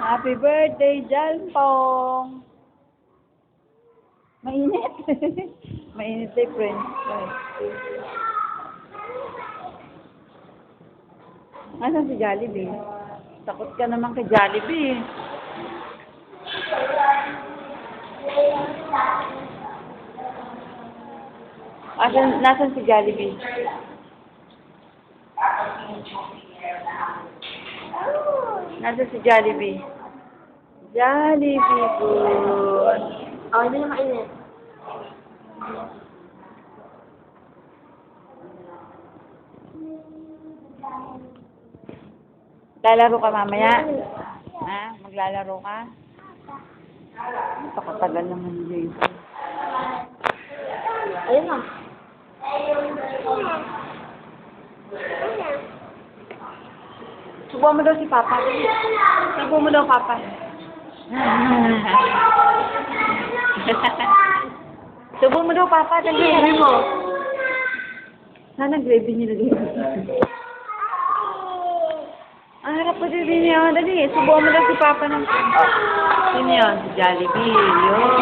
Happy birthday, Jalpong! Mainit. Mainit eh, friends. Asan si Jollibee? Takot ka naman kay Jollibee. Nasaan si Jollibee? Nasaan si Jollibee? Jollibee food. Oh, hindi na mainit. Lalaro ka mamaya? Ha? Maglalaro ka? Napakatagal naman yun. Ayun na. Subuhan mo daw si Papa. Subuhan mo daw Papa. Subuhan mo daw Papa. Dali. Sabi mo. Sana gravy nilagay mo. Ang harap ko din yun. Dali. Subuhan mo daw si Papa ng... Sino yun? Si Jollibee. Yun.